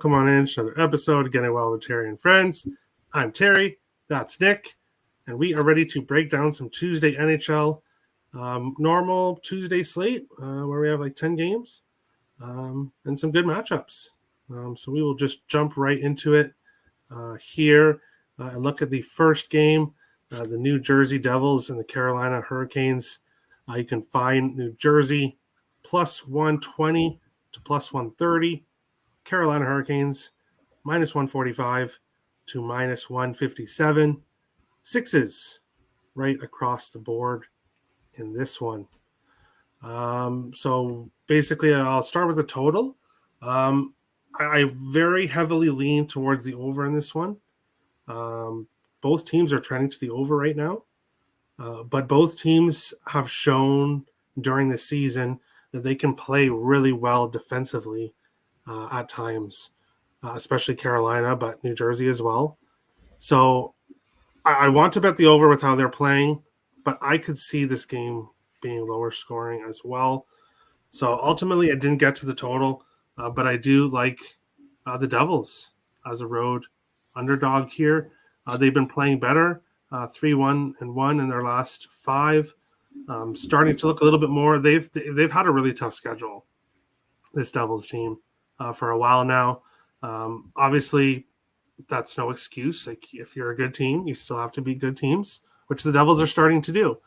welcome on in to another episode of Getting Well with Terry and Friends. I'm Terry, that's Nick, and we are ready to break down some Tuesday NHL, normal Tuesday slate where we have like 10 games and some good matchups. So we will just jump right into it here and look at the first game, the New Jersey Devils and the Carolina Hurricanes. You can find New Jersey plus 120 to plus 130. Carolina Hurricanes minus 145 to minus 157. Sixes right across the board in this one. So basically, I'll start with the total. I very heavily lean towards the over in this one. Both teams are trending to the over right now, but both teams have shown during the season that they can play really well defensively at times, especially Carolina, but New Jersey as well. So I want to bet the over with how they're playing, but I could see this game being lower scoring as well. So ultimately, I didn't get to the total, but I do like the Devils as a road underdog here. They've been playing better, 3-1-1 in their last 5. Starting to look a little bit more. They've had a really tough schedule, this Devils team, for a while now. Obviously, that's no excuse. Like, if you're a good team, you still have to beat good teams, which the Devils are starting to do.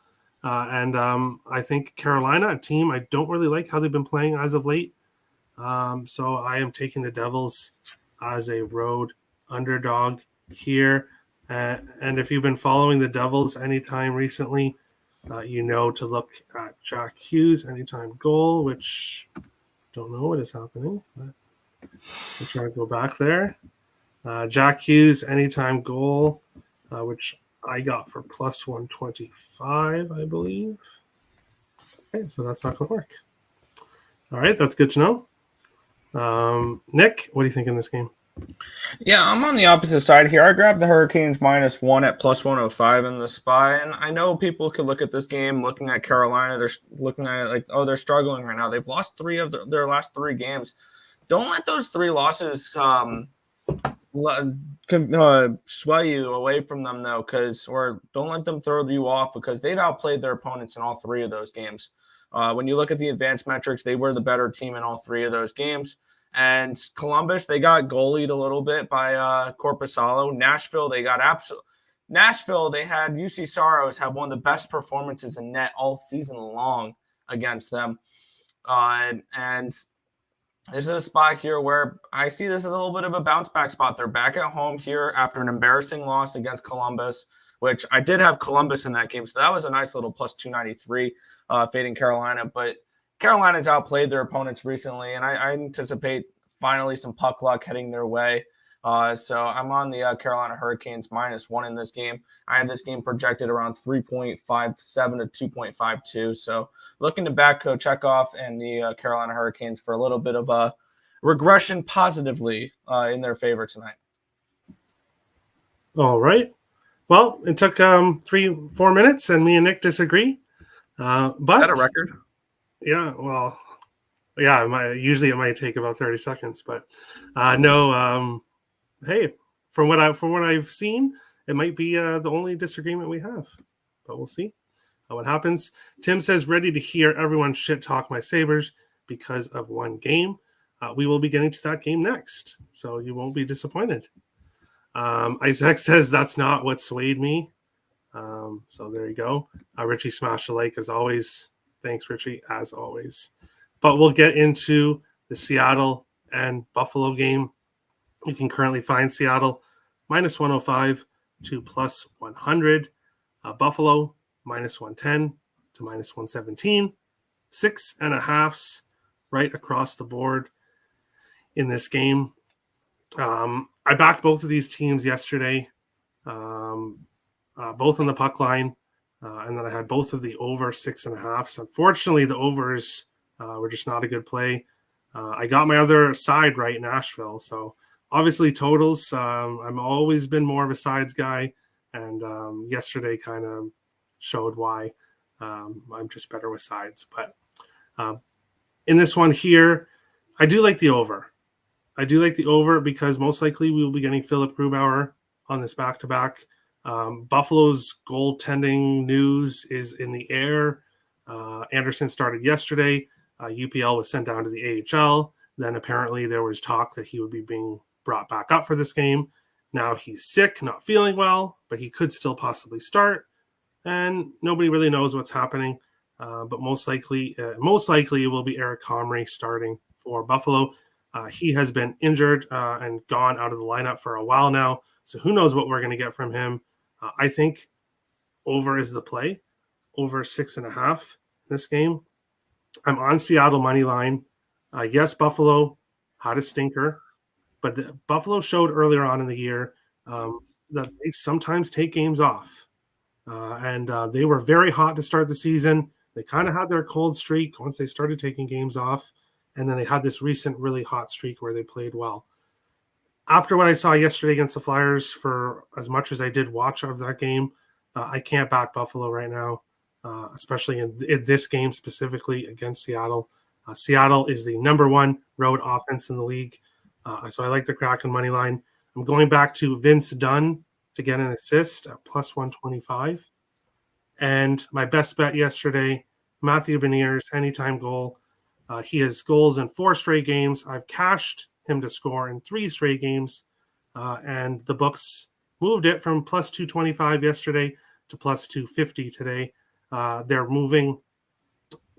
And I think Carolina, a team I don't really like how they've been playing as of late. So I am taking the Devils as a road underdog here. And if you've been following the Devils anytime recently, you know to look at Jack Hughes anytime goal, which don't know what is happening. But I'm trying to go back there. Jack Hughes anytime goal, which I got for plus 125, I believe. Okay, so that's not going to work. All right, that's good to know. Nick, what do you think in this game? Yeah, I'm on the opposite side here. I grabbed the Hurricanes -1 at plus 105 in the spy, and I know people could look at this game looking at Carolina. They're looking at it like, oh, they're struggling right now. They've lost 3 of their last 3 games. Don't let those 3 losses sway you away from them, though, or don't let them throw you off, because they've outplayed their opponents in all 3 of those games. When you look at the advanced metrics, they were the better team in all 3 of those games. And Columbus, they got goalied a little bit by Korpisalo. Nashville, they had UC Saros have one of the best performances in net all season long against them. And this is a spot here where I see this as a little bit of a bounce back spot. They're back at home here after an embarrassing loss against Columbus, which I did have Columbus in that game. So that was a nice little plus 293 fading Carolina. But Carolina's outplayed their opponents recently, and I anticipate finally some puck luck heading their way. So I'm on the Carolina Hurricanes -1 in this game. I have this game projected around 3.57 to 2.52. So looking to back Chekhov and the Carolina Hurricanes for a little bit of a regression positively in their favor tonight. All right. Well, it took 3-4 minutes, and me and Nick disagree. But is that a record? Yeah, well, yeah, usually it might take about 30 seconds, but no. Hey, from what I've seen, it might be the only disagreement we have, but we'll see what happens. Tim says, ready to hear everyone shit talk my Sabres because of one game. We will be getting to that game next, so you won't be disappointed. Isaac says that's not what swayed me. So there you go. Richie smashed the like as always. Thanks, Richie, as always. But we'll get into the Seattle and Buffalo game. You can currently find Seattle -105 to plus 100. Buffalo -110 to -117. 6.5s right across the board in this game. I backed both of these teams yesterday, both on the puck line. And then I had both of the over 6.5s. Unfortunately, the overs were just not a good play. I got my other side right, Nashville. So obviously totals, I've always been more of a sides guy. And yesterday kind of showed why I'm just better with sides. But in this one here, I do like the over. I do like the over because most likely we will be getting Philip Grubauer on this back-to-back. Buffalo's goaltending news is in the air. Anderson started yesterday. UPL was sent down to the AHL. Then apparently there was talk that he would be being brought back up for this game. Now he's sick, not feeling well, but he could still possibly start. And nobody really knows what's happening. But most likely it will be Eric Comrie starting for Buffalo. He has been injured and gone out of the lineup for a while now. So who knows what we're going to get from him. I think over is the play. Over 6.5 this game. I'm on Seattle money line. Yes, Buffalo had a stinker, but Buffalo showed earlier on in the year that they sometimes take games off. And they were very hot to start the season. They kind of had their cold streak once they started taking games off. And then they had this recent really hot streak where they played well. After what I saw yesterday against the Flyers, for as much as I did watch of that game, I can't back Buffalo right now, especially in this game specifically against Seattle. Seattle is the number one road offense in the league. So I like the Kraken money line. I'm going back to Vince Dunn to get an assist at plus 125. And my best bet yesterday, Matthew Beniers, anytime goal. He has goals in 4 straight games. I've cashed him to score in 3 straight games. And the books moved it from plus 225 yesterday to plus 250 today. They're moving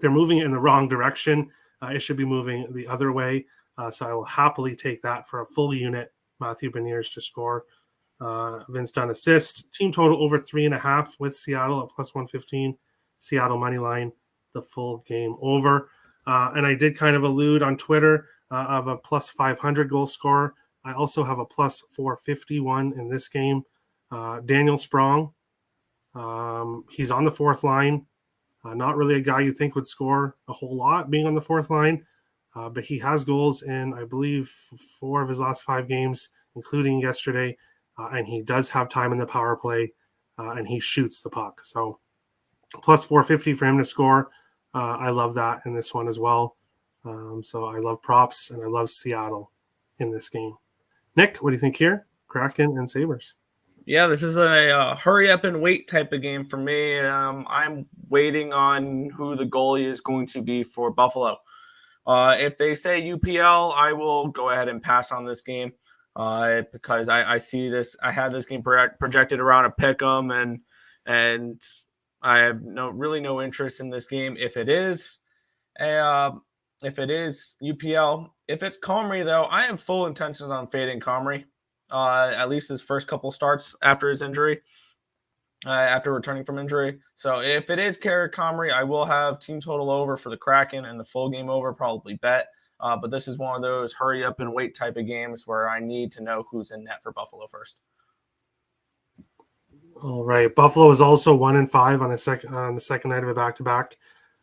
in the wrong direction. It should be moving the other way. So I will happily take that for a full unit. Matthew Beniers to score. Vince Dunn assist. Team total over 3.5 with Seattle at plus 115. Seattle money line, the full game over. And I did kind of allude on Twitter of a plus 500 goal scorer. I also have a plus 451 in this game. Daniel Sprong. He's on the 4th line. Not really a guy you think would score a whole lot being on the 4th line. But he has goals in, I believe, 4 of his last 5 games, including yesterday. And he does have time in the power play, and he shoots the puck. So plus 450 for him to score. I love that in this one as well. So I love props, and I love Seattle in this game. Nick, what do you think here? Kraken and Sabres. Yeah, this is a hurry up and wait type of game for me. I'm waiting on who the goalie is going to be for Buffalo. If they say UPL, I will go ahead and pass on this game because I see this. I had this game projected around a pick'em, and I have no interest in this game. If it is UPL, if it's Comrie though, I have full intentions on fading Comrie. At least his first couple starts after his injury, after returning from injury. So if it is Eric Comrie, I will have team total over for the Kraken and the full game over, probably bet. But this is one of those hurry up and wait type of games where I need to know who's in net for Buffalo first. All right. Buffalo is also 1-5 on the second night of a back-to-back.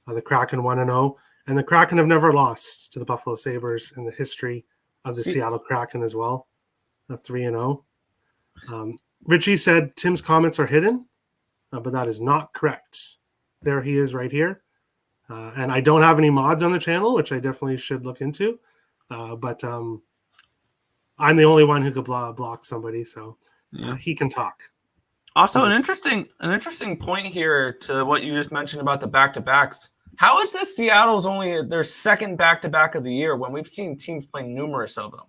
The Kraken 1-0. And the Kraken have never lost to the Buffalo Sabres in the history of the Seattle Kraken as well. 3-0. Richie said Tim's comments are hidden, but that is not correct. There he is right here. And I don't have any mods on the channel, which I definitely should look into. But I'm the only one who could block somebody, so he can talk. Also, an interesting point here to what you just mentioned about the back-to-backs. How is this Seattle's only their second back-to-back of the year when we've seen teams play numerous of them?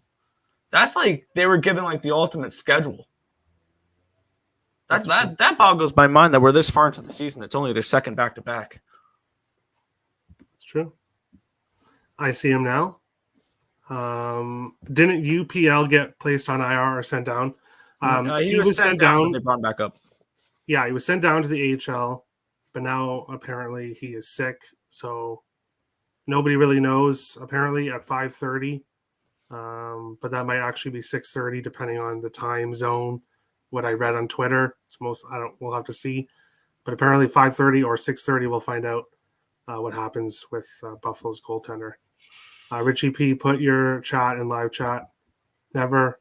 That's like they were given like the ultimate schedule. That boggles my mind that we're this far into the season. It's only their second back-to-back. That's true. I see him now. Didn't UPL get placed on IR or sent down? He was sent down. They brought him back up. Yeah, he was sent down to the AHL, but now apparently he is sick. So nobody really knows. Apparently at 5:30. But that might actually be 6:30 depending on the time zone. What I read on Twitter, we'll have to see. But apparently 5:30 or 6:30 we'll find out what happens with Buffalo's goaltender. Richie P, put your chat in live chat. Never.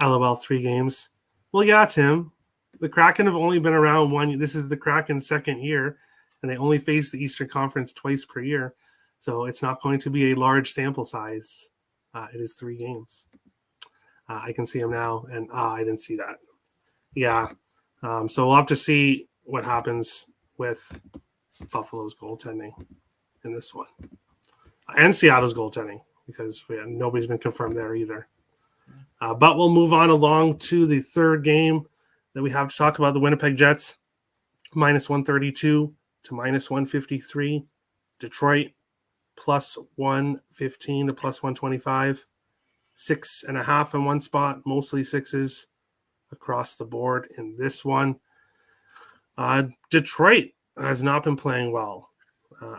LOL 3 games. Well, yeah, Tim. The Kraken have only been around one. This is the Kraken's second year, and they only face the Eastern Conference twice per year. So it's not going to be a large sample size. It is 3 games. I can see him now, and I didn't see that. Yeah. So we'll have to see what happens with Buffalo's goaltending in this one. And Seattle's goaltending, because nobody's been confirmed there either. But we'll move on along to the third game that we have to talk about, the Winnipeg Jets, minus 132 to minus 153. Detroit, plus 115 to plus 125. 6.5 in one spot, mostly 6s across the board in this one. Detroit has not been playing well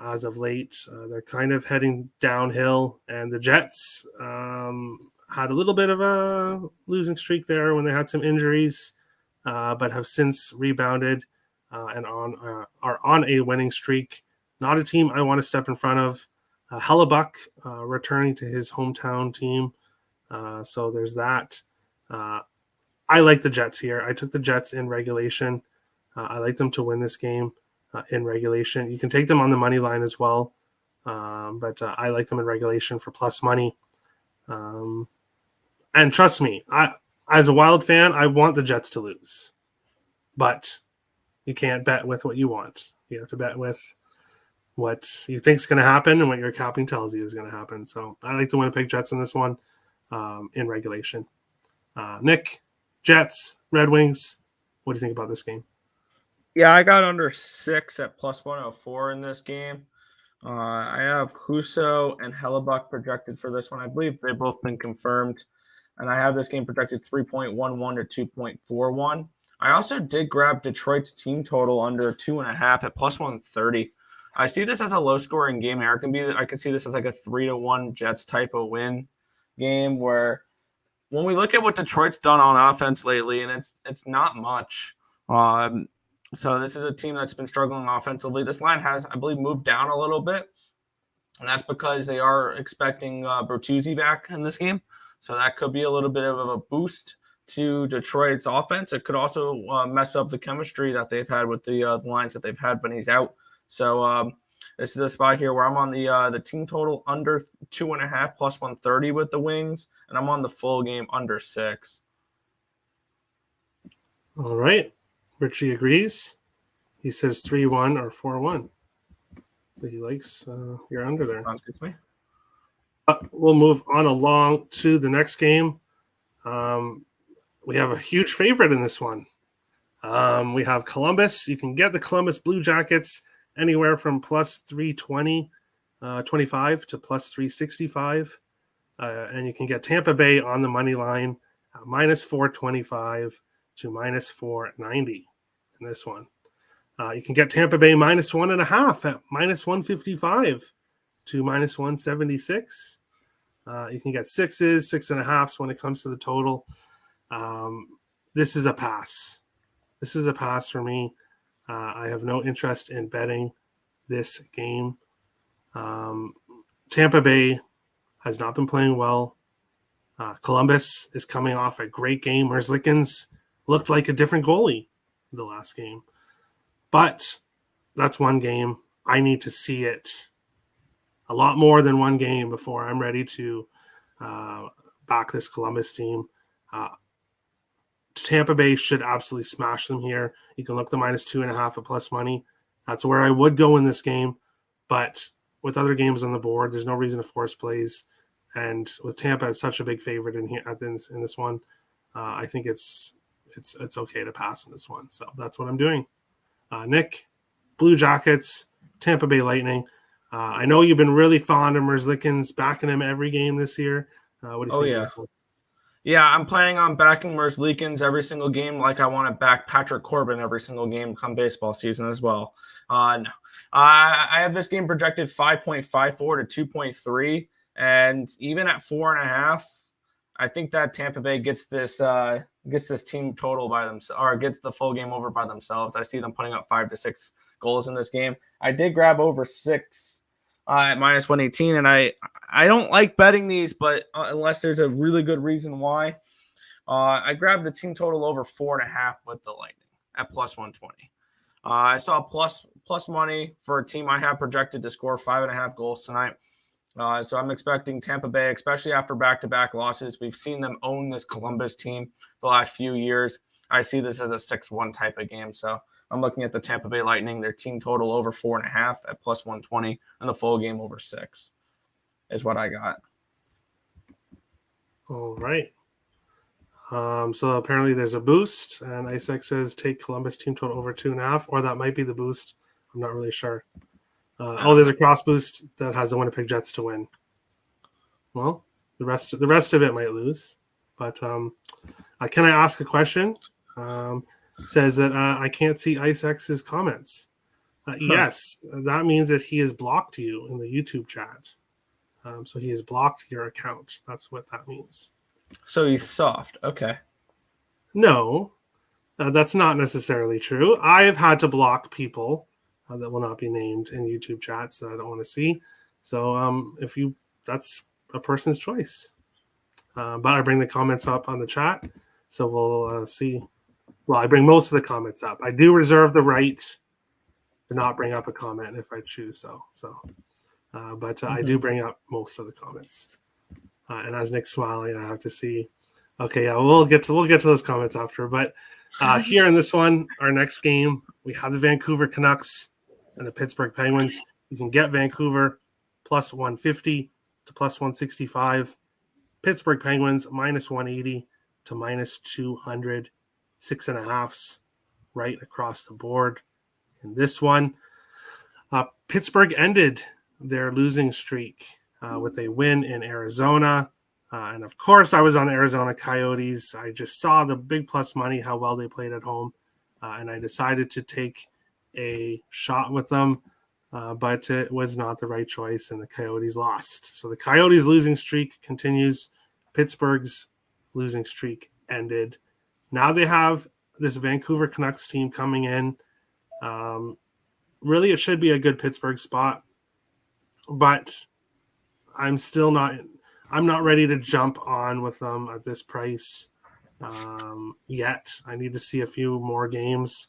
as of late. They're kind of heading downhill, and the Jets had a little bit of a losing streak there when they had some injuries, but have since rebounded and are on a winning streak. Not a team I want to step in front of. Hellebuck returning to his hometown team. So there's that. I like the Jets here. I took the Jets in regulation. I like them to win this game in regulation. You can take them on the money line as well, but I like them in regulation for plus money. And trust me, as a Wild fan, I want the Jets to lose. But you can't bet with what you want. You have to bet with what you think is going to happen and what your capping tells you is going to happen. So I like the Winnipeg Jets in this one in regulation. Nick, Jets, Red Wings, what do you think about this game? Yeah, I got under 6 at plus 104 in this game. I have Husso and Hellebuck projected for this one. I believe they've both been confirmed. And I have this game projected 3.11 to 2.41. I also did grab Detroit's team total under 2.5 at plus 130. I see this as a low-scoring game here. I can see this as like a 3-1 Jets type of win game, where when we look at what Detroit's done on offense lately, and it's not much. So this is a team that's been struggling offensively. This line has, I believe, moved down a little bit, and that's because they are expecting Bertuzzi back in this game. So that could be a little bit of a boost to Detroit's offense. It could also mess up the chemistry that they've had with the lines that they've had when he's out. So this is a spot here where I'm on the team total under 2.5 plus 130 with the Wings, and I'm on the full game under 6. All right. Richie agrees. He says 3-1 or 4-1. So he likes your under there. Sounds good to me. We'll move on along to the next game. We have a huge favorite in this one. We have Columbus. You can get the Columbus Blue Jackets anywhere from plus 320, 25 to plus 365. And you can get Tampa Bay on the money line at minus 425 to minus 490 in this one. You can get Tampa Bay minus 1.5 at minus 155 to minus 176. You can get 6s, 6.5s when it comes to the total. This is a pass. This is a pass for me. I have no interest in betting this game. Tampa Bay has not been playing well. Columbus is coming off a great game. Merzlikins looked like a different goalie in the last game. But that's one game. I need to see it a lot more than one game before I'm ready to back this Columbus team. Tampa Bay should absolutely smash them here. You can look the minus 2.5 at plus money. That's where I would go in this game. But with other games on the board, there's no reason to force plays. And with Tampa as such a big favorite in here in this one, I think it's okay to pass in this one. So that's what I'm doing. Nick, Blue Jackets, Tampa Bay Lightning. I know you've been really fond of Merzlikins, backing him every game this year. What do you think of this one? Yeah, I'm planning on backing Merzlikins every single game, like I want to back Patrick Corbin every single game come baseball season as well. No. I have this game projected 5.54 to 2.3, and even at 4.5, I think that Tampa Bay gets this team total by themselves, or gets the full game over by themselves. I see them putting up 5 to 6 goals in this game. I did grab over 6 at minus 118, and I don't like betting these, but unless there's a really good reason why, I grabbed the team total over 4.5 with the Lightning at plus 120. I saw plus money for a team I have projected to score 5.5 goals tonight. So I'm expecting Tampa Bay, especially after back-to-back losses. We've seen them own this Columbus team the last few years. I see this as a 6-1 type of game. So I'm looking at the Tampa Bay Lightning, their team total over 4.5 at plus 120, and the full game over 6 is what I got. All right. So apparently there's a boost, and IceX says take Columbus team total over 2.5, or that might be the boost. I'm not really sure. There's a cross boost that has the Winnipeg Jets to win. Well, the rest of it might lose, but can I ask a question? Says that I can't see IceX's comments. Yes, that means that he has blocked you in the YouTube chat. So he has blocked your account. That's what that means. So he's soft. Okay. No, that's not necessarily true. I have had to block people that will not be named in YouTube chats that I don't want to see. So that's a person's choice. But I bring the comments up on the chat, so we'll see. Well, I bring most of the comments up. I do reserve the right to not bring up a comment if I choose so. But I do bring up most of the comments. And as Nick's smiling, I have to see. Okay, yeah, we'll get to those comments after. But here in this one, our next game, we have the Vancouver Canucks and the Pittsburgh Penguins. You can get Vancouver plus 150 to plus 165. Pittsburgh Penguins minus 180 to minus 200. 6.5s right across the board. In this one, Pittsburgh ended their losing streak with a win in Arizona. And of course, I was on the Arizona Coyotes. I just saw the big plus money, how well they played at home. And I decided to take a shot with them. But it was not the right choice, and the Coyotes lost. So the Coyotes' losing streak continues. Pittsburgh's losing streak ended. Now they have this Vancouver Canucks team coming in. Really, it should be a good Pittsburgh spot. But I'm not ready to jump on with them at this price yet. I need to see a few more games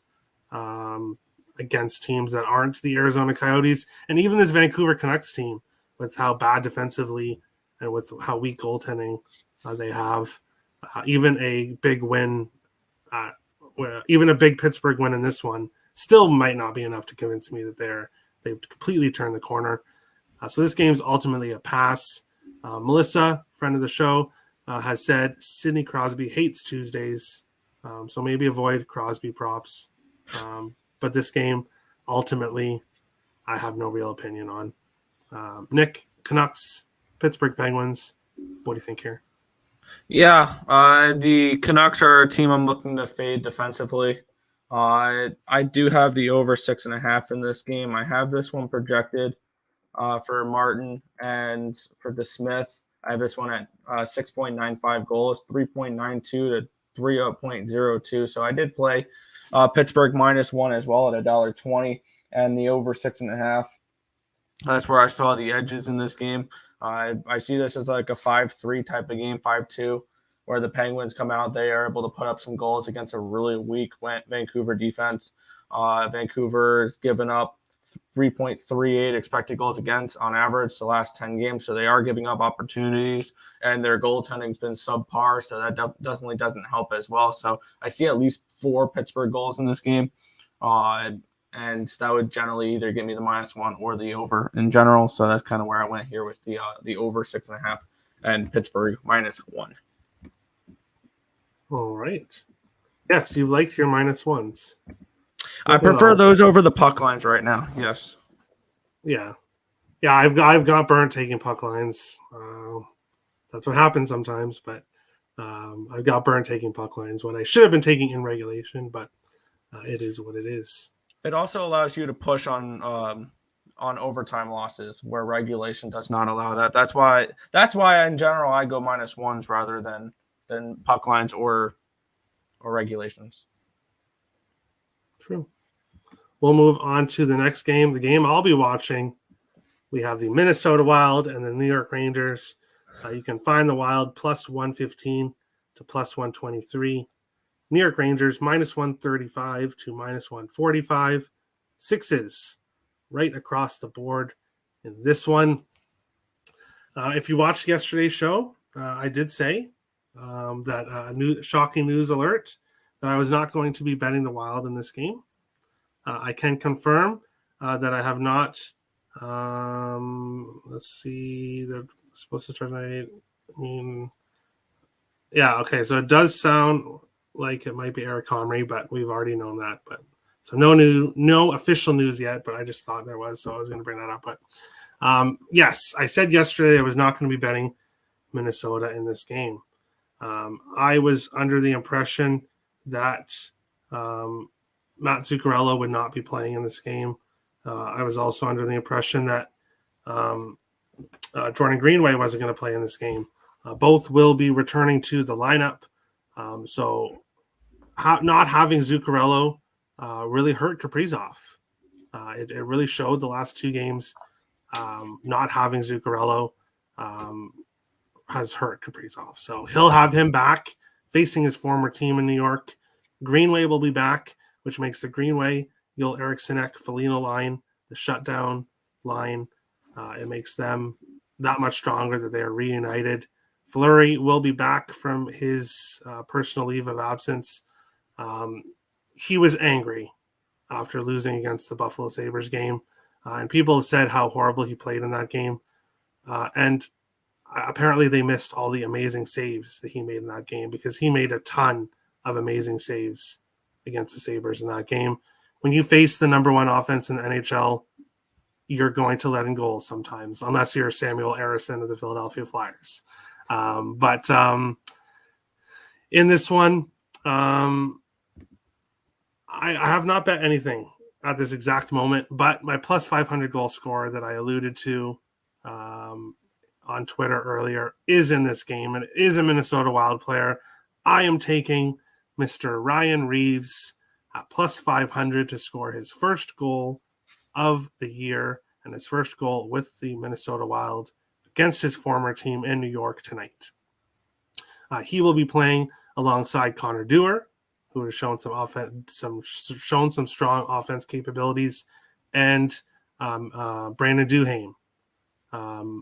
against teams that aren't the Arizona Coyotes. And even this Vancouver Canucks team, with how bad defensively and with how weak goaltending they have, even a big win, even a big Pittsburgh win in this one, still might not be enough to convince me that they've completely turned the corner. So this game's ultimately a pass. Melissa, friend of the show, has said Sidney Crosby hates Tuesdays, so maybe avoid Crosby props. But this game, ultimately, I have no real opinion on. Nick, Canucks, Pittsburgh Penguins, what do you think here? Yeah, the Canucks are a team I'm looking to fade defensively. I do have the over 6.5 in this game. I have this one projected for Martin and for DeSmith. I have this one at 6.95 goals, 3.92 to 3.02. So I did play Pittsburgh -1 as well at $1.20 and the over 6.5. That's where I saw the edges in this game. I see this as like a 5-3 type of game, 5-2, where the Penguins come out. They are able to put up some goals against a really weak Vancouver defense. Vancouver has given up 3.38 expected goals against on average the last 10 games. So they are giving up opportunities, and their goaltending's been subpar. So that definitely doesn't help as well. So I see at least 4 Pittsburgh goals in this game. And that would generally either get me the -1 or the over in general. So that's kind of where I went here with the over 6.5 and Pittsburgh -1. All right. Yes, you liked your -1s. I prefer those over the puck lines right now. Yes. Yeah. I've got burnt taking puck lines. That's what happens sometimes, but I've got burnt taking puck lines when I should have been taking in regulation. But it is what it is. It also allows you to push on overtime losses where regulation does not allow that. That's why in general I go -1s rather than puck lines or regulations. True. We'll move on to the next game. The game I'll be watching. We have the Minnesota Wild and the New York Rangers. You can find the Wild plus 115 to plus 123. New York Rangers -135 to -145. 6s right across the board in this one. If you watched yesterday's show, I did say that shocking news alert that I was not going to be betting the Wild in this game. I can confirm that I have not. Let's see. They're supposed to start tonight. I mean, yeah, okay. So it does sound like it might be Eric Comrie, but we've already known that. But so no official news yet. But I just thought there was, so I was going to bring that up. But yes, I said yesterday I was not going to be betting Minnesota in this game. I was under the impression that Matt Zuccarello would not be playing in this game. I was also under the impression that Jordan Greenway wasn't going to play in this game. Both will be returning to the lineup. So not having Zuccarello really hurt Kaprizov. It really showed the last two games. Not having Zuccarello has hurt Kaprizov. So he'll have him back facing his former team in New York. Greenway will be back, which makes the Greenway, Joel Erikssonek, Foligno line, the shutdown line. It makes them that much stronger that they are reunited. Fleury will be back from his personal leave of absence. He was angry after losing against the Buffalo Sabres game. And people have said how horrible he played in that game. And apparently they missed all the amazing saves that he made in that game, because he made a ton of amazing saves against the Sabres in that game. When you face the number one offense in the NHL, you're going to let in goals sometimes, unless you're Samuel Harrison of the Philadelphia Flyers. But in this one, I have not bet anything at this exact moment, but my plus 500 goal scorer that I alluded to on Twitter earlier is in this game, and it is a Minnesota Wild player. I am taking Mr. Ryan Reeves at plus 500 to score his first goal of the year and his first goal with the Minnesota Wild against his former team in New York tonight. He will be playing alongside Connor Dewar, who has shown some strong offense capabilities, and Brandon Duhaime.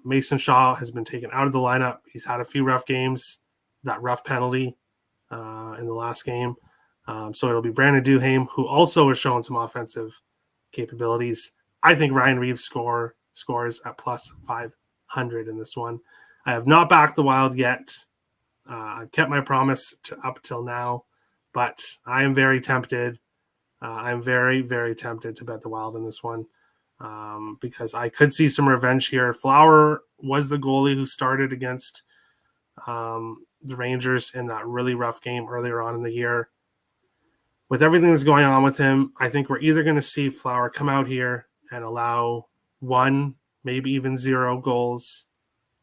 Mason Shaw has been taken out of the lineup. He's had a few rough games, that rough penalty in the last game. So it'll be Brandon Duhaime, who also has shown some offensive capabilities. I think Ryan Reeves scores at plus 500 in this one. I have not backed the Wild yet. I've kept my promise up till now, but I am very tempted. I'm very, very tempted to bet the Wild in this one because I could see some revenge here. Flower was the goalie who started against the Rangers in that really rough game earlier on in the year. With everything that's going on with him, I think we're either going to see Flower come out here and allow 1, maybe even 0 goals,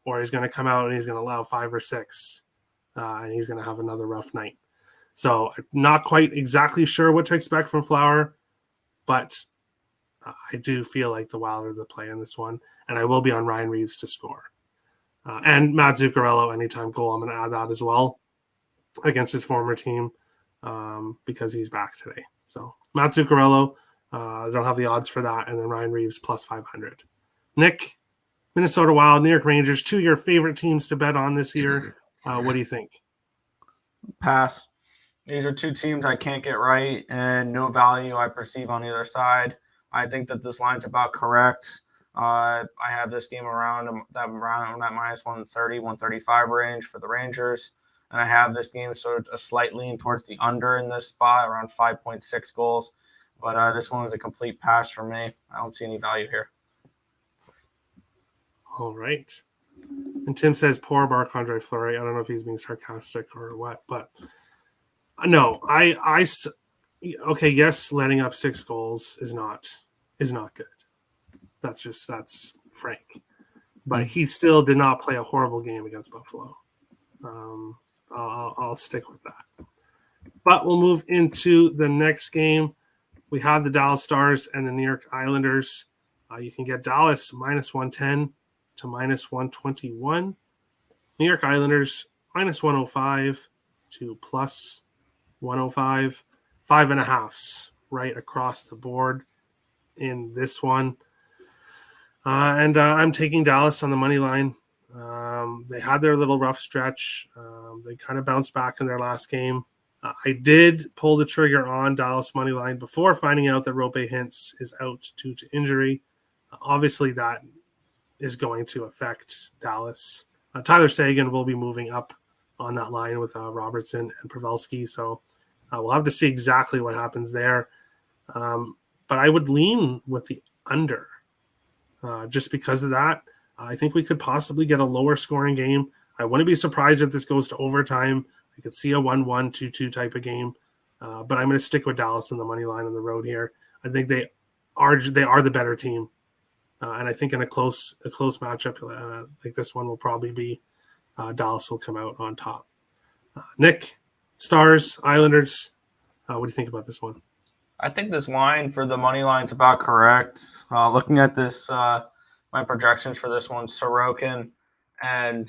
or he's going to come out and he's going to allow 5 or 6, and he's going to have another rough night. So I'm not quite exactly sure what to expect from Flower, but I do feel like the Wild are the play in this one, and I will be on Ryan Reeves to score. And Matt Zuccarello, anytime goal, I'm going to add that as well against his former team because he's back today. So Matt Zuccarello, I don't have the odds for that, and then Ryan Reeves plus 500. Nick, Minnesota Wild, New York Rangers, 2 of your favorite teams to bet on this year. What do you think? Pass. These are 2 teams I can't get right, and no value I perceive on either side. I think that this line's about correct. I have this game around that minus 130, 135 range for the Rangers. And I have this game sort of a slight lean towards the under in this spot, around 5.6 goals. But this one was a complete pass for me. I don't see any value here. All right. And Tim says, poor Marc-Andre Fleury. I don't know if he's being sarcastic or what, but no, okay, yes, letting up 6 goals is not good. That's frank. But he still did not play a horrible game against Buffalo. I'll stick with that. But we'll move into the next game. We have the Dallas Stars and the New York Islanders. You can get Dallas minus 110 to minus 121. New York Islanders minus 105 to plus 105. 5.5s right across the board in this one. And I'm taking Dallas on the money line. They had their little rough stretch. They kind of bounced back in their last game. I did pull the trigger on Dallas money line before finding out that Rope Hintz is out due to injury. Obviously, that is going to affect Dallas. Tyler Seguin will be moving up on that line with Robertson and Pavelski, so we'll have to see exactly what happens there. But I would lean with the under just because of that. I think we could possibly get a lower scoring game. I wouldn't be surprised if this goes to overtime. I could see a 1-1, 2-2 type of game. But I'm going to stick with Dallas in the money line on the road here. I think they are the better team. And I think in a close matchup like this one will probably be Dallas will come out on top. Nick, Stars, Islanders, what do you think about this one? I think this line for the money line is about correct. Looking at this, my projections for this one, Sorokin and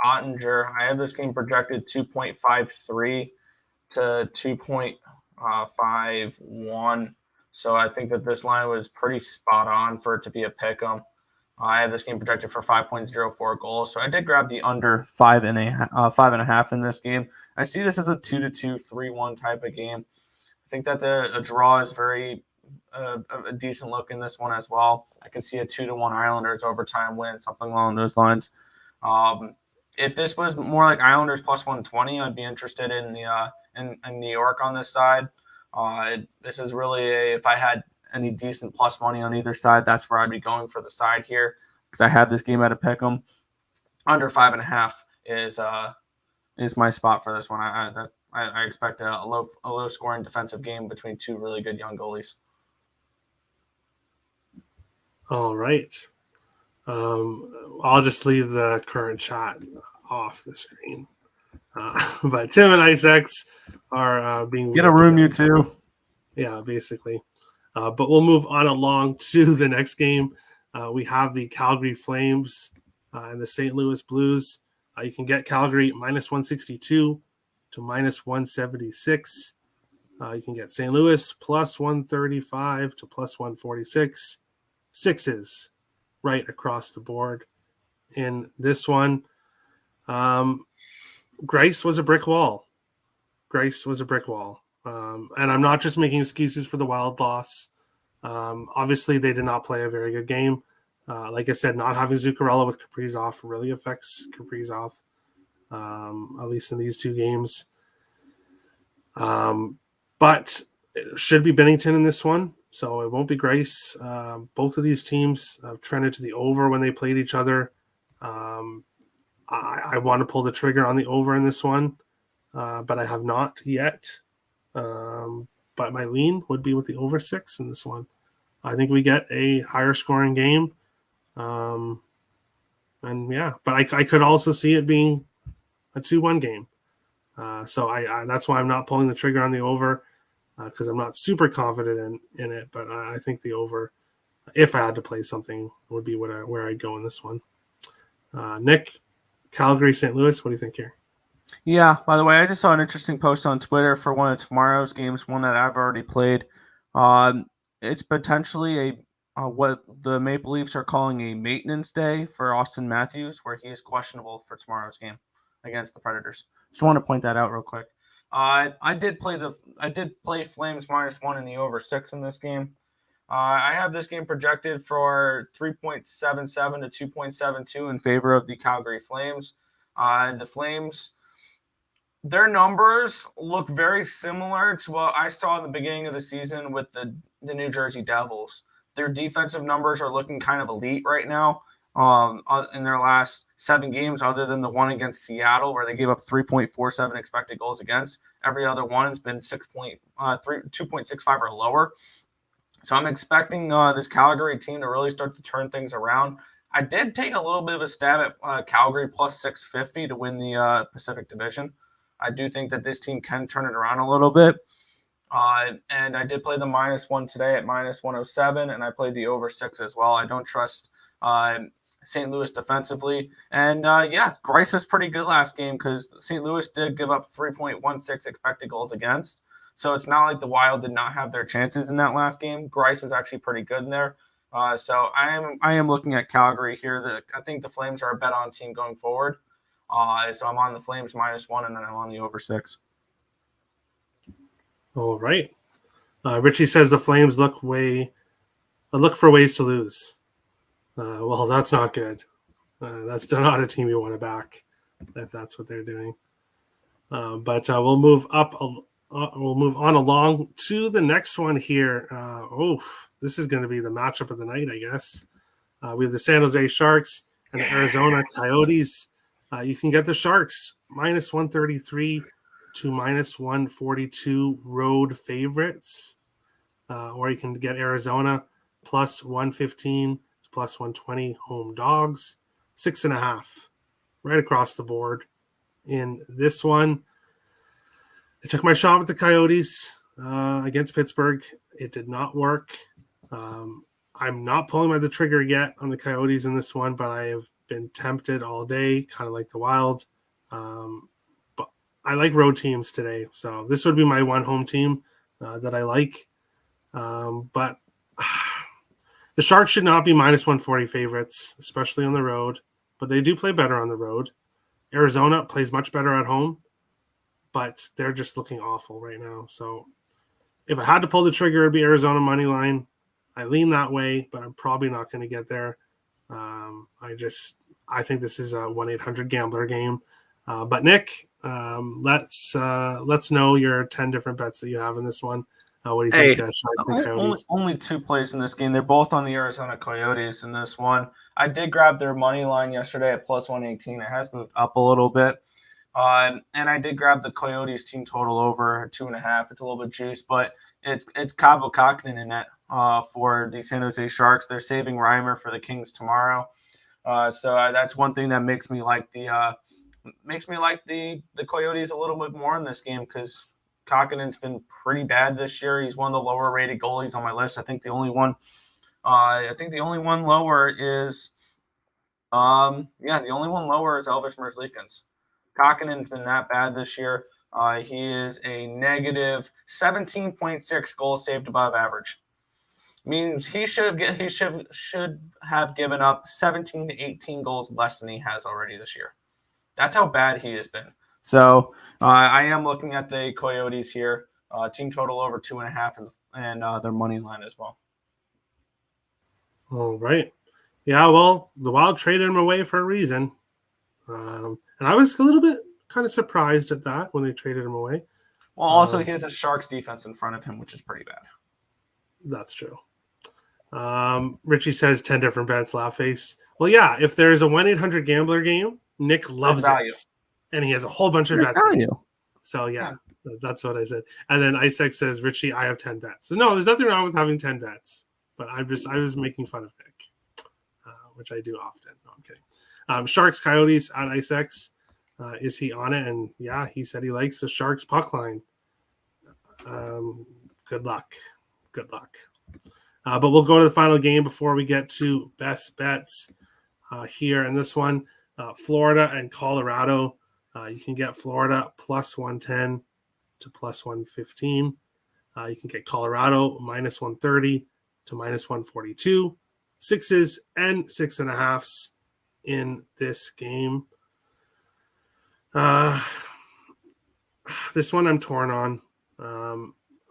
Ottinger, I have this game projected 2.53 to 2.51. So I think that this line was pretty spot on for it to be a pick 'em. I have this game projected for 5.04 goals. So I did grab the under 5.5 in this game. I see this as a 2-2, 3-1 type of game. I think that a draw is very a decent look in this one as well. I can see a 2-1 Islanders overtime win, something along those lines. If this was more like Islanders plus 120, I'd be interested in the in New York on this side. This is really if I had any decent plus money on either side, that's where I'd be going for the side here because I have this game at a pick 'em. Under 5.5 is my spot for this one. I expect a low scoring defensive game between two really good young goalies. All right. I'll just leave the current chat off the screen. But Tim and Isaacs are being get a room, you two. Yeah, basically. But we'll move on along to the next game. We have the Calgary Flames and the St. Louis Blues. You can get Calgary minus 162 to minus 176. You can get St. Louis plus 135 to plus 146. Sixes right across the board in this one. Greiss was a brick wall. And I'm not just making excuses for the Wild loss. Obviously, they did not play a very good game. Like I said, not having Zuccarello with Kaprizov really affects Kaprizov, at least in these two games. But it should be Bennington in this one, so it won't be Greiss. Both of these teams have trended to the over when they played each other. I want to pull the trigger on the over in this one, but I have not yet. But my lean would be with the over 6 in this one. I think we get a higher scoring game. And yeah, but I could also see it being a 2-1 game. So I that's why I'm not pulling the trigger on the over because I'm not super confident in it. But I think the over, if I had to play something, would be where I'd go in this one. Nick, Calgary, St. Louis, what do you think here? Yeah, by the way, I just saw an interesting post on Twitter for one of tomorrow's games, one that I've already played. It's potentially what the Maple Leafs are calling a maintenance day for Austin Matthews, where he is questionable for tomorrow's game against the Predators. Just want to point that out real quick. I did play Flames -1 in the over 6 in this game. I have this game projected for 3.77 to 2.72 in favor of the Calgary Flames. The Flames, their numbers look very similar to what I saw in the beginning of the season with the New Jersey Devils. Their defensive numbers are looking kind of elite right now in their last 7 games, other than the one against Seattle where they gave up 3.47 expected goals against. Every other one has been 2.65 or lower. So I'm expecting this Calgary team to really start to turn things around. I did take a little bit of a stab at Calgary plus 650 to win the Pacific Division. I do think that this team can turn it around a little bit. And I did play the -1 today at -107, and I played the over 6 as well. I don't trust St. Louis defensively. And yeah, Greiss was pretty good last game because St. Louis did give up 3.16 expected goals against. So it's not like the Wild did not have their chances in that last game. Greiss was actually pretty good in there. So I am looking at Calgary here. I think the Flames are a bet on team going forward. So I'm on the Flames -1, and then I'm on the over 6. All right. Richie says the Flames look for ways to lose. Well, that's not good. That's not a team you want to back if that's what they're doing. But we'll move up. We'll move on along to the next one here. This is going to be the matchup of the night, I guess. We have the San Jose Sharks and the Arizona Coyotes. You can get the Sharks -133 to -142 road favorites, or you can get Arizona +115 to +120 home dogs, 6.5 right across the board. In this one, I took my shot with the Coyotes against Pittsburgh. It did not work. I'm not pulling the trigger yet on the Coyotes in this one, but I have been tempted all day, kind of like the Wild. But I like road teams today, so this would be my one home team that I like. But the Sharks should not be -140 favorites, especially on the road, but they do play better on the road. Arizona plays much better at home, but they're just looking awful right now. So if I had to pull the trigger, it'd be Arizona money line. I lean that way, but I'm probably not going to get there. I think this is a 1-800-GAMBLER game. But Nick, let's know your 10 different bets that you have in this one. What do you think? Only 2 plays in this game. They're both on the Arizona Coyotes in this one. I did grab their money line yesterday at +118. It has moved up a little bit. And I did grab the Coyotes team total over 2.5. It's a little bit juiced, but it's Cabo Kakinen in it for the San Jose Sharks. They're saving Reimer for the Kings tomorrow. So that's one thing that makes me like the Coyotes a little bit more in this game, because Kakinen's been pretty bad this year. He's one of the lower rated goalies on my list. I think the only one lower is Elvis Merzlikins. Kakinen's been that bad this year. He is a negative 17.6 goals saved above average. Means he should have given up 17 to 18 goals less than he has already this year. That's how bad he has been. So I am looking at the Coyotes here. Team total over 2.5 and their money line as well. All right. Yeah, well, the Wild traded him away for a reason. And I was a little bit kind of surprised at that when they traded him away. Well, also he has a Sharks defense in front of him, which is pretty bad. That's true. Richie says 10 different bets, laugh face. Well, yeah, if there's a 1-800-GAMBLER game, Nick loves it. And he has a whole bunch of bets. So, yeah, that's what I said. And then Isaac says, Richie, I have 10 bets. So, no, there's nothing wrong with having 10 bets. But I was making fun of Nick, which I do often. No, I'm kidding. Sharks, Coyotes at Isaac's. Is he on it? And, yeah, he said he likes the Sharks puck line. Good luck. Good luck. But we'll go to the final game before we get to best bets here in this one. Florida and Colorado. You can get Florida +110 to +115. You can get Colorado -130 to -142. 6s and 6.5s in this game. This one I'm torn on.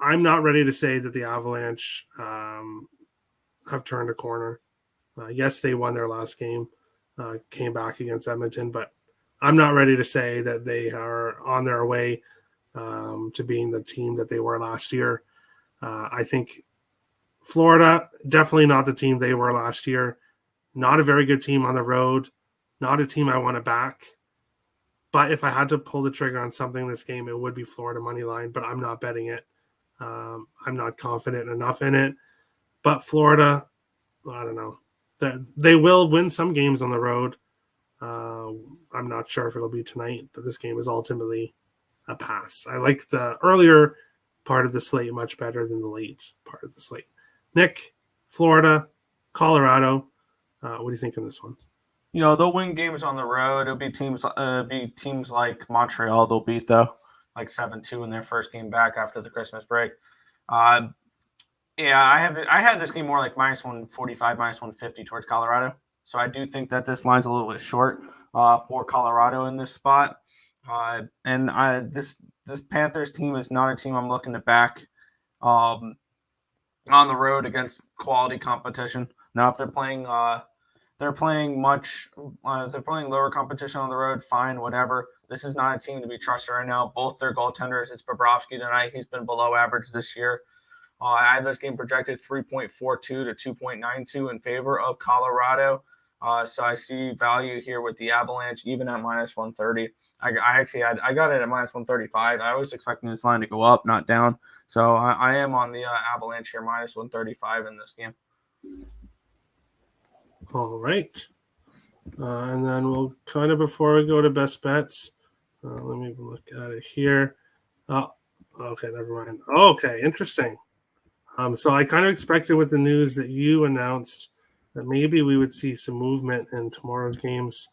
I'm not ready to say that the Avalanche have turned a corner. Yes, they won their last game, came back against Edmonton, but I'm not ready to say that they are on their way to being the team that they were last year. I think Florida, definitely not the team they were last year. Not a very good team on the road. Not a team I want to back. But if I had to pull the trigger on something in this game, it would be Florida money line, but I'm not betting it. I'm not confident enough in it. But Florida, I don't know. They will win some games on the road. I'm not sure if it'll be tonight, but this game is ultimately a pass. I like the earlier part of the slate much better than the late part of the slate. Nick, Florida, Colorado. What do you think on this one? You know, they'll win games on the road. It'll be teams like Montreal they'll beat, though, like 7-2 in their first game back after the Christmas break. Yeah, I had this game more like minus 145, minus 150 towards Colorado. So I do think that this line's a little bit short for Colorado in this spot. This Panthers team is not a team I'm looking to back on the road against quality competition. Now, if they're playing lower competition on the road, fine, whatever. This is not a team to be trusted right now. Both their goaltenders, it's Bobrovsky tonight. He's been below average this year. I have this game projected 3.42 to 2.92 in favor of Colorado. So I see value here with the Avalanche, even at minus 130. I got it at minus 135. I was expecting this line to go up, not down. So I am on the Avalanche here, minus 135 in this game. All right. And then we'll kind of, before we go to best bets, let me look at it here. Oh, okay, never mind. Okay, interesting. So I kind of expected with the news that you announced that maybe we would see some movement in tomorrow's games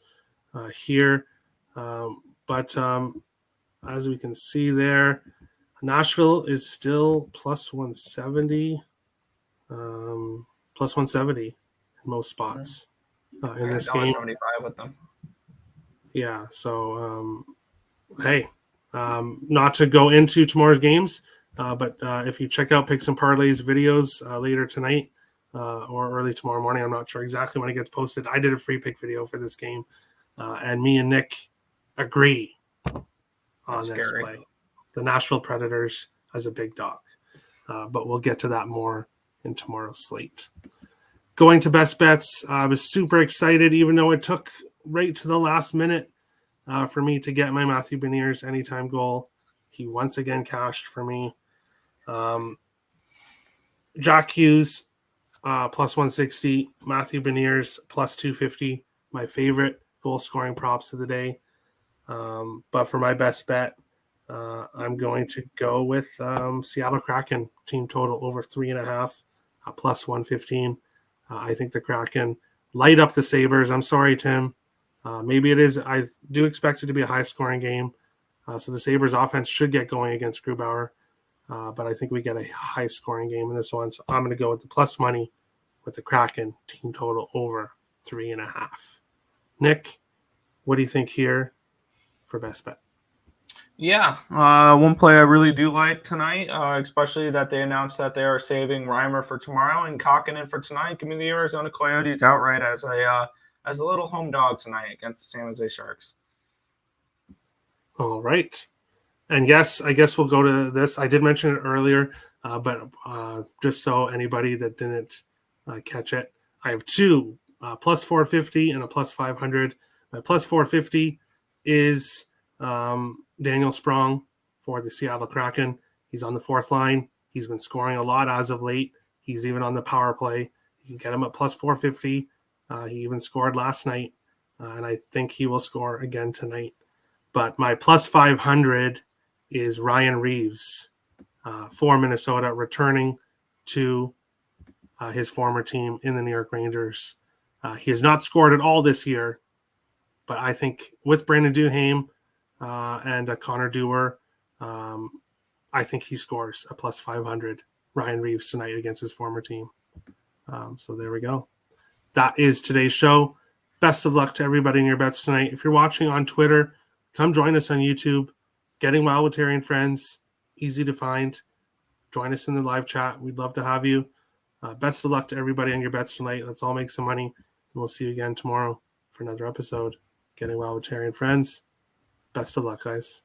here. But as we can see there, Nashville is still plus 170, plus 170 in most spots in this game. 75 with them. Yeah, so hey, not to go into tomorrow's games, but if you check out Picks and Parlays videos later tonight or early tomorrow morning, I'm not sure exactly when it gets posted. I did a free pick video for this game, and me and Nick agree on this play. The Nashville Predators as a big dog, but we'll get to that more in tomorrow's slate. Going to best bets, I was super excited, even though it took right to the last minute for me to get my Matthew Beniers anytime goal. He once again cashed for me. Jack Hughes, plus 160. Matthew Beniers, plus 250. My favorite goal scoring props of the day. But for my best bet, I'm going to go with Seattle Kraken team total over 3.5, plus 115. I think the Kraken light up the Sabres. I'm sorry, Tim. Maybe it is. I do expect it to be a high-scoring game. So the Sabres offense should get going against Grubauer. But I think we get a high-scoring game in this one. So I'm going to go with the plus money with the Kraken team total over 3.5. Nick, what do you think here for best bet? Yeah, one play I really do like tonight, especially that they announced that they are saving Reimer for tomorrow and Kokkinen for tonight. Give me the Arizona Coyotes outright as a little home dog tonight against the San Jose Sharks. All right. And yes, I guess we'll go to this. I did mention it earlier, but just so anybody that didn't catch it, I have two, plus 450 and a plus 500. My plus 450 is Daniel Sprong for the Seattle Kraken. He's on the fourth line. He's been scoring a lot as of late. He's even on the power play. You can get him at plus 450. He even scored last night, and I think he will score again tonight. But my plus 500 is Ryan Reeves for Minnesota, returning to his former team in the New York Rangers. He has not scored at all this year, but I think with Brandon Duhaime and Connor Dewar, I think he scores a plus 500, Ryan Reeves, tonight against his former team. So there we go. That is today's show. Best of luck to everybody in your bets tonight. If you're watching on Twitter, come join us on YouTube. Getting Wild with Terry and Friends, easy to find. Join us in the live chat. We'd love to have you. Best of luck to everybody on your bets tonight. Let's all make some money. And we'll see you again tomorrow for another episode. Getting Wild with Terry and Friends. Best of luck, guys.